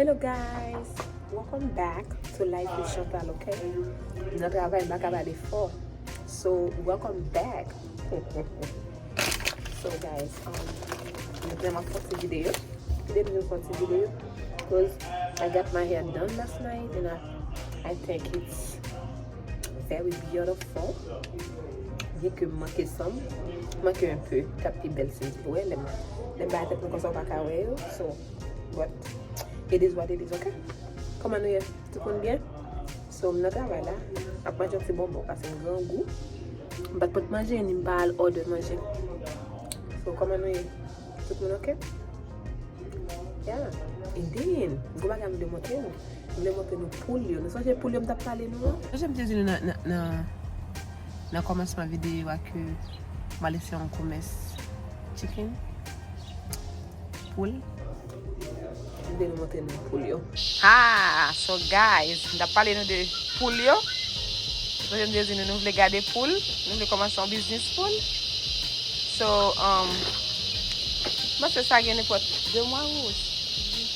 Hello guys, welcome back to Life with Chantal, okay? Notre travail back about the 4. So welcome back. So guys, I'm going to video. Today I'm going to video because I got my hair done last night and I think it's very beautiful. Bien que manque un peu, ta petite belle sentie. Ouais, les battes ne sont pas carrées, so but it is what it is, okay? Comment nous y est? Tout le monde bien? So, notre travail là, après manger un petit bonbon parce que c'est un grand goût. Mais pour manger, on n'a pas l'ordre de manger. So, comment nous y est? Tout le monde ok? Yeah. Et then, je vais vous montrer. Je vais vous montrer nos poules. Nous sommes les poules, on t'a parlé nous. J'aime te dire dans commencement vidéo que je vais aller faire un commerce chicken poule. Je vais vous montrer nos poules. Ah, so guys, on a parlé de poule. Nous voulons garder poule. Nous voulons commencer un business poule. So, moi c'est ça qui est pour 2 mois ou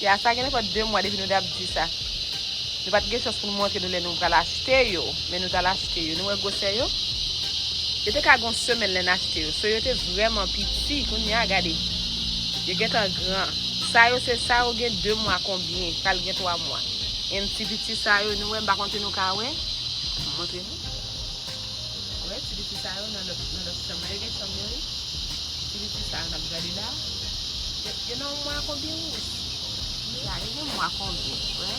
yeah, ça qui est pour 2 mois depuis nous avons dit ça. Nous pas quelque chose pour nous montrer nous allons acheter mais nous allons acheter nous gosser yo. C'était qu'à une semaine les acheter so yo était vraiment petit qu'on y a regardé. Yo est un grand. Ça yo c'est ça au gain 2 mois combien, ça le gain 3 mois. Un petit ça yo nous pas compter nous ka ouais. Montrer nous. Ouais, petit ça yo dans notre chambre, il y a chambre. Petit ça on a regardé là. You know moi combien yeah, you know moi combien, ouais.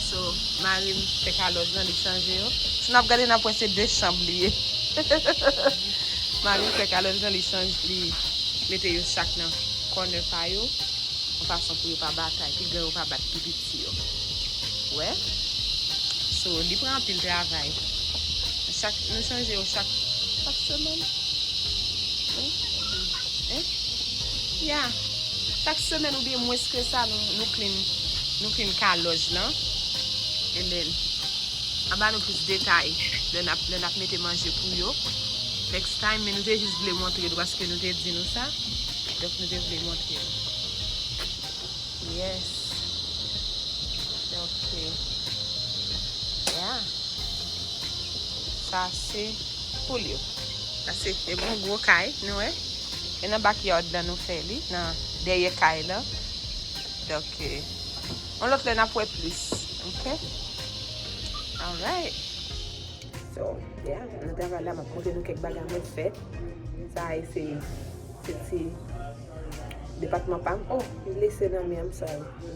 So, Marie fait qu'à l'autre dans l'échanger. Si nous regardons n'a pas c'est 2 chambres liées. Marie fait qu'à l'autre dans l'échange li mettez yo chaque dans corner pa yo en façon pour yo pas bataille, puis grand pas battre plus petit yo. Ouais. So, li prend pile travail. Nous changer chaque semaine. Hein? Yeah. Chaque semaine ou bien moins que ça nous clean caloge là. Et then on nous plus détails de n'a mettre manger pour yo. Next time nous devons juste vous montrer parce que nous devons dire nous ça. Donc nous devons vous montrer. Yes. Okay. Yeah. Ça c'est pour yo. Ça c'est un gros caille, nous ouais. Et dans backyard là nous fait li, dans derrière caille là. Donc on l'autre n'a pas plus. OK? All right. So, yeah, nous avons là, je vais vous quelques bagages fait. Ça, c'est département PAM. Oh, je laisse dans mes ça.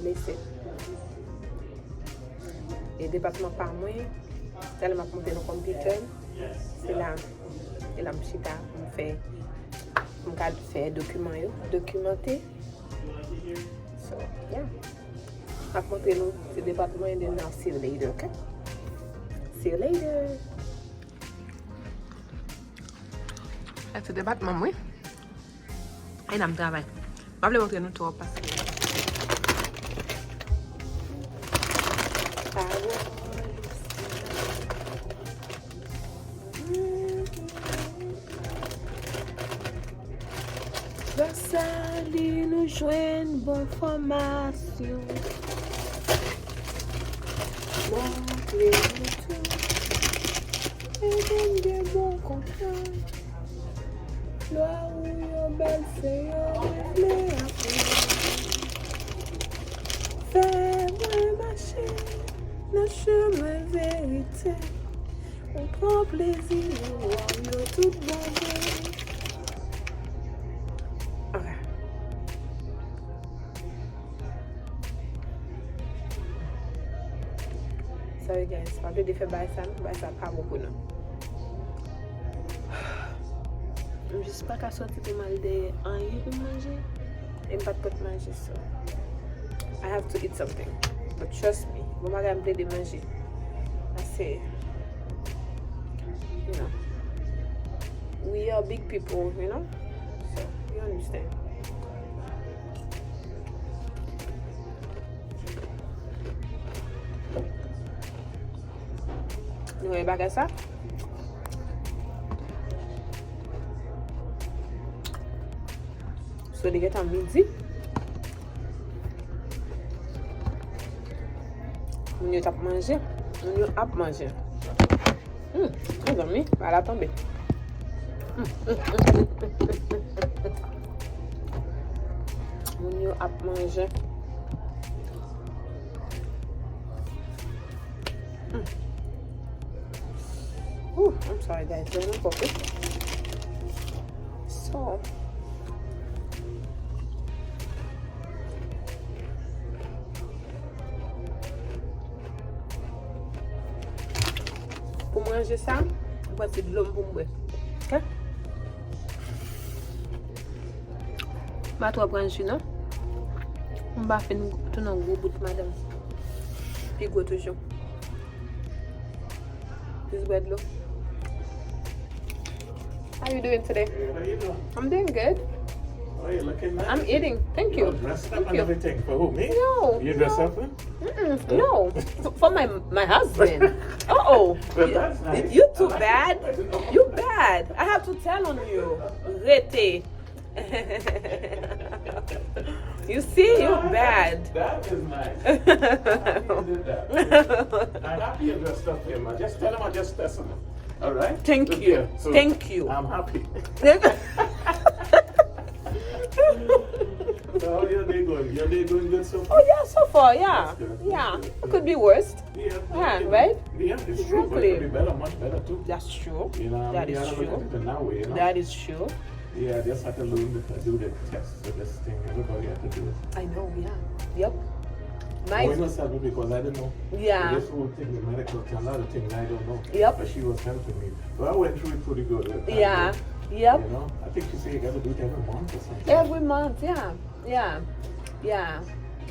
Laissez. Et département PAM, moi, ça, je vais monter dans le computer. C'est là, et là, je fais documenter. So, yeah. Je vais montrer nous ce département et then I'll see you later, okay? See you later. C'est département oui. Et là, je travaille. Je vais vous montrer nous tout parce que Vassali nous joignent bonne formation. Montrez-nous tout et donne des bons conseils. Là où yon belle Seigneur reflet à fais-moi marcher dans le chemin vérité. On prend plaisir au royaume tout bon. Sorry guys, pas de faire ça pas beaucoup non. J'espère qu'à sortir pour mal de rien pour manger et pas de manger ça. I have to eat something, but trust me, je vais me de manger. I say, you know, we are big people, you know, so you understand. Nous voyez pas ça? So, they get à midi. Moun yo tap manje. Moun yo ap manje. Les amis, elle a tombé. Moun yo ap manje. I'm sorry guys, there's no coffee. So pour manger ça, on va essayer de l'homme pour moi. Ok? Ma toi prendre jus non? On va faire tout un gros bout madame. Puis go toujours. This bread look. How are you doing today? Hey, how you doing? I'm doing good. Oh, you're looking nice. I'm eating. Thank you. You're dressed up Thank and you. everything. For who, me? No. You dress no. up? Huh? No, for my husband. Oh, Well, that's nice. you too I like bad. it. You bad. I have to tell on you, Rete. You see, you bad. That is nice. I'm happy you did that. I'm happy you dressed up here, man. Just tell him I just tested him. All right? Thank Good you. deal. So, Thank you. I'm happy. So how your day going? Your day going good so far? Oh yeah, so far, yeah, That's good. yeah. That's good. It could be worse. Yeah, Right? Yeah, it's true. But Exactly. it could be better, much better too. That's true. You know, That you is gotta look true. at it in that way, you know? That is true. Yeah, I just had to learn to do the test of this thing. Everybody had to do it. I know. Yeah. Yep. I Nice. was helping because I didn't know. Yeah. This whole thing, the medical thing, a lot of things I don't know. Yep. But she was helping me. But I went through it pretty good. Yeah. Yep. You know, I think she said you got to do it every month or something. Every month. Yeah. Yeah. Yeah.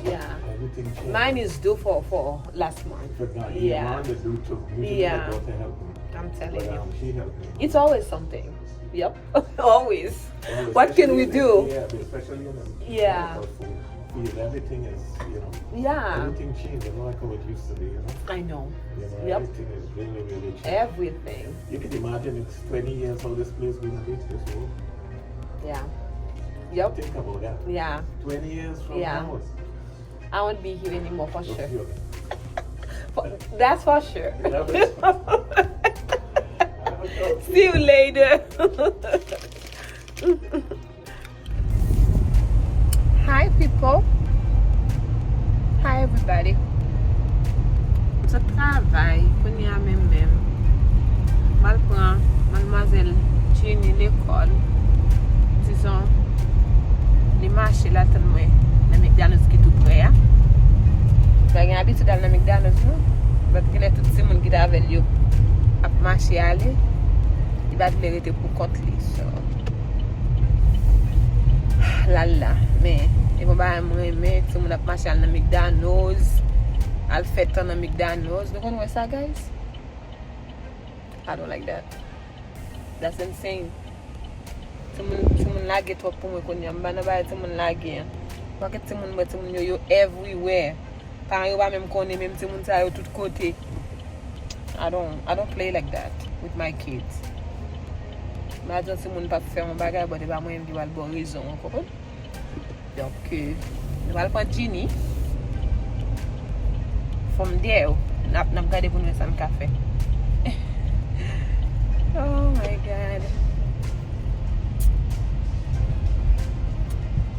Yeah. Everything changed. Mine is due for last month. But now, Yeah. mine is due too. Usually Yeah. my daughter helped me. I'm telling But you. she helped me. It's always something. Yep. Always. Well, What can we especially in do? the- Yeah, but especially in the Yeah. medical field, everything is, you know, Yeah. everything changed. It's not like how it used to be, you know. I know. You know, Yep. everything is really, really changed. Everything. You can imagine it's 20 years how this place will be, this room. Yeah. Yep. Think about that. Yeah. 20 years from Yeah. now. I won't be here anymore for sure. Sure. That's for sure. Yeah, but- See you later. Hi people. Hi everybody. Ce travail qu'on y a même. Mal prend mademoiselle Jenny l'école. Disons les marchés là tellement dans McDonald's qui tout près. J'ai une habitude dans McDonald's non. Parce que là tout le monde qui est avec lui à marcher aller. Il va te mériter pour compte lui. So. Là. Mais il va pas aimer tout le monde a marché à McDonald's. Al fait dans McDonald's. Don't know ça guys. I don't like that. That's insane. Tout le monde lague trop pour moi qu'on y a pas tout le monde lague. Parce que tout le monde yo everywhere. Parents yo pas même connaît même tout le monde ça yo tout côté. I don't play like that with my kids. Imagine si moun pa faire un bagay, but ba moi di wal bon raison, comprendre? Donc nous allons prendre Ginny. From there, n'a regarder pour nous un café. Oh my god.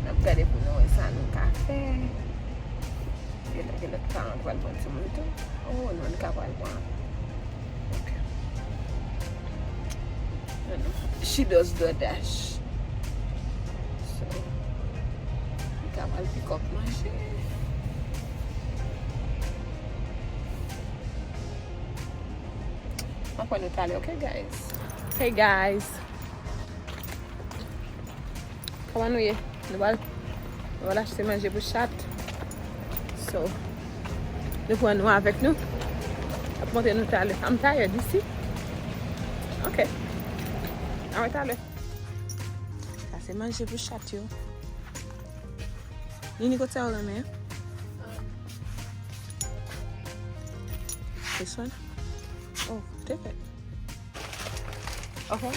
N'a regarder pour nous un café. Gila kan wal bon si moun tout. Oh, non ka wal bon. She does DoorDash. So, we can all pick up my shit. I'm going to tell you, okay, guys? Hey, guys. Come on, we va acheter manger pour chat. So, nous prenons nous avec nous. Après, nous aller. I'm tired, you see? Okay. Alright, allez. Ça c'est manger pour chat yo. Nini go tell them, eh? This one? Oh, take it. Okay.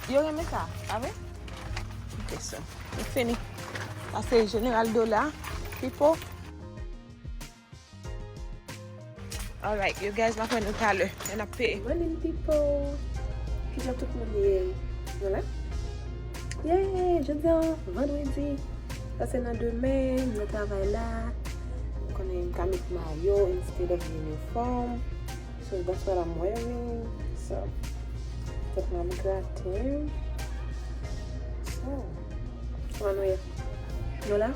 You want me ça? Ah oui? Okay, so. C'est fini. Ça c'est Général Dollar. People. Alright, you guys, ma fwen nou talè. Yon ap pe. Morning people. Ki jan tout moun ye. Voilà. Yeah, jeudi, vendredi. Ça c'est dans demain, le travail là. On est commit Mario instead of uniform. So that's what I'm wearing. So that's what I'm gratin. So, one way. Yola?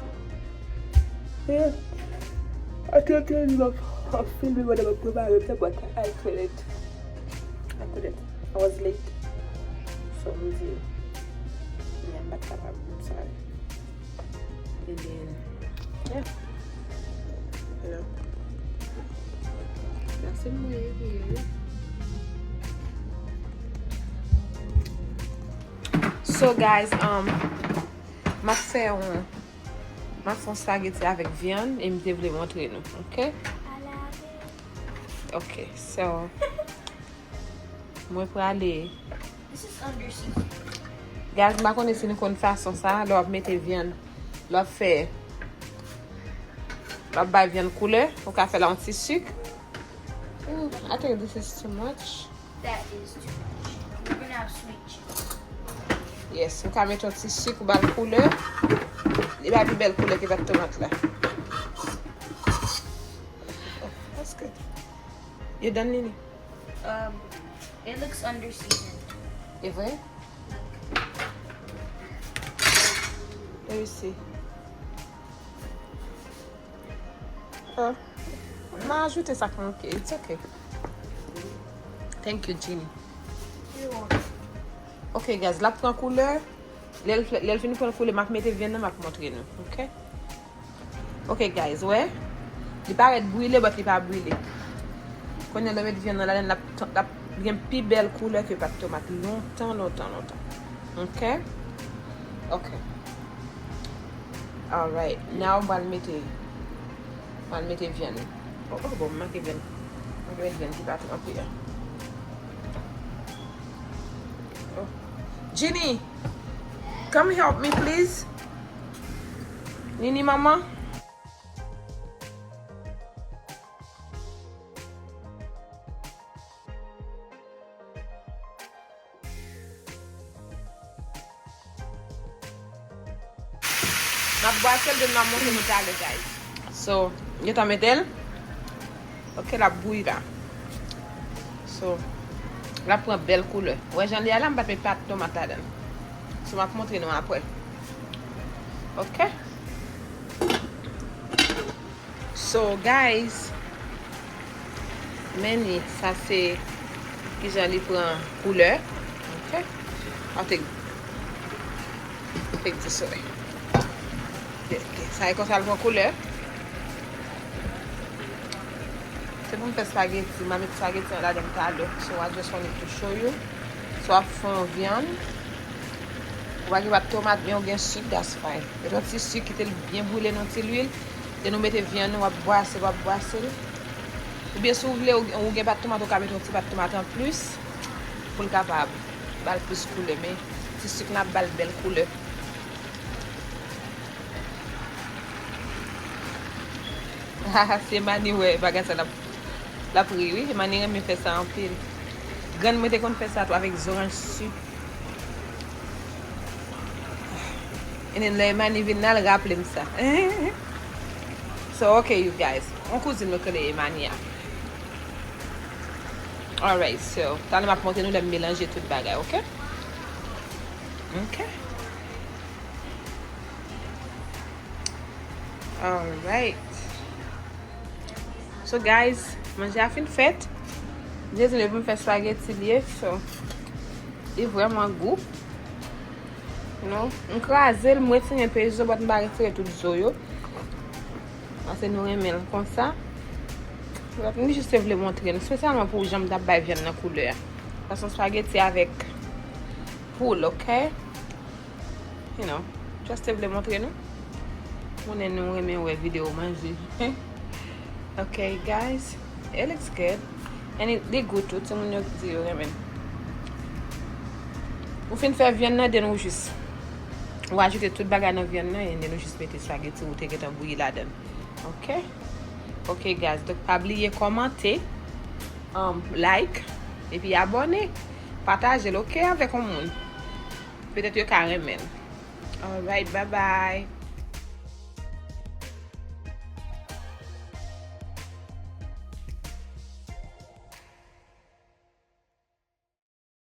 Yeah. I can't tell you I feel me when I'm preparing, but I couldn't. I was late. So easy. Yeah, but I'm sorry. And then, yeah. You know. That's the way here. So guys, ma fè un spaghetti avec viande et je vais vous montrer nous, ok? Ok, so moi pour aller. This is under season. Guys, ma connais si nous kon façon ça, là mettre viande, là fait là ba viande couleur, on ka faire là un petit sucre. I think this is too much. That is too much. We're gonna have sweet chili. Yes, on ka mettre un petit sucre ba couleur. Il va plus belle couleur que votre tomate là. Oh, that's good. You done Nini? It looks under seasoned. C'est vrai? Let me see. M'a ajouté ça comme ok. It's okay. Thank you, Ginny. You're welcome. Ok, guys, là prend couleur. L'elle finit prendre couleur, m'a mettre viande, m'a montrer nous. Ok? Ok, guys, ouais. Il paraît brûlé, mais il pas brûlé. Quand on met viande dans la bien plus belle couleur que pas de tomate. Longtemps. Ok? Ok. Alright, now on va le mettre viande. Oh, bon, je vais mettre viande qui va trop bien. Oh. Ginny, come help me, please. Nini, mama. Ma boiselle de ma montre nous tale, guys. So, you ta metel. Ok, la bouille là. So, la prend belle couleur. Ouais, j'en ai là, m'pa pas de tomate là. So, m'a montrer nous après. Ok? So, guys, meni, ça c'est qui j'en ai prend couleur. Ok? I'll take this away. Ça est comme ça, le prend couleur. C'est pour me faire spaghetti. Je vais mettre spaghetti là dans le talent. So I just wanted to show you. So I fond viande. On va mettre tomate, mais on a un sucre, that's fine. Et un petit sucre qui est bien brûlé dans l'huile. Et nous mettons viande, on va boisser. Ou bien si vous voulez, on va mettre tomate, on va mettre un petit peu de tomate en plus. Pour le capable. Bal plus couleur. Mais petit sucre n'a pas belle couleur. C'est mani ouais bagarre la pris oui mani me fait ça en pile grand moi te qu'on fait ça avec orange sucre et then mani vient le rappeler ça so okay you guys on cuisine le que mani alright so t'as m'a monter nous le mélanger tout bagarre OK alright. So guys, manger a fin fait. Désolé pour me faire spaghetti lié, so il est vraiment goût. Non, on crase le moitié un peu zo bot m'ba retirer tout zo. Parce que nous remet comme ça. Je juste voulais montrer, spécialement pour j'aime d'abord viande dans couleur. Parce que spaghetti avec poule, OK? You know, juste voulais montrer nous. On est nous remet ouais vidéo manger. Okay, guys, it looks good, and they good too. Some of you remen. Ou fin faire viande là, then ou juste ou ajouter toute bagarre dans viande là, et then ou juste mettre spaghetti ou te get un bouillie là-dedans. Okay, guys. Donc pas oublier commenter, like, et puis abonner, partager, ok, avec un monde. Peut-être que carrément. Alright, bye bye.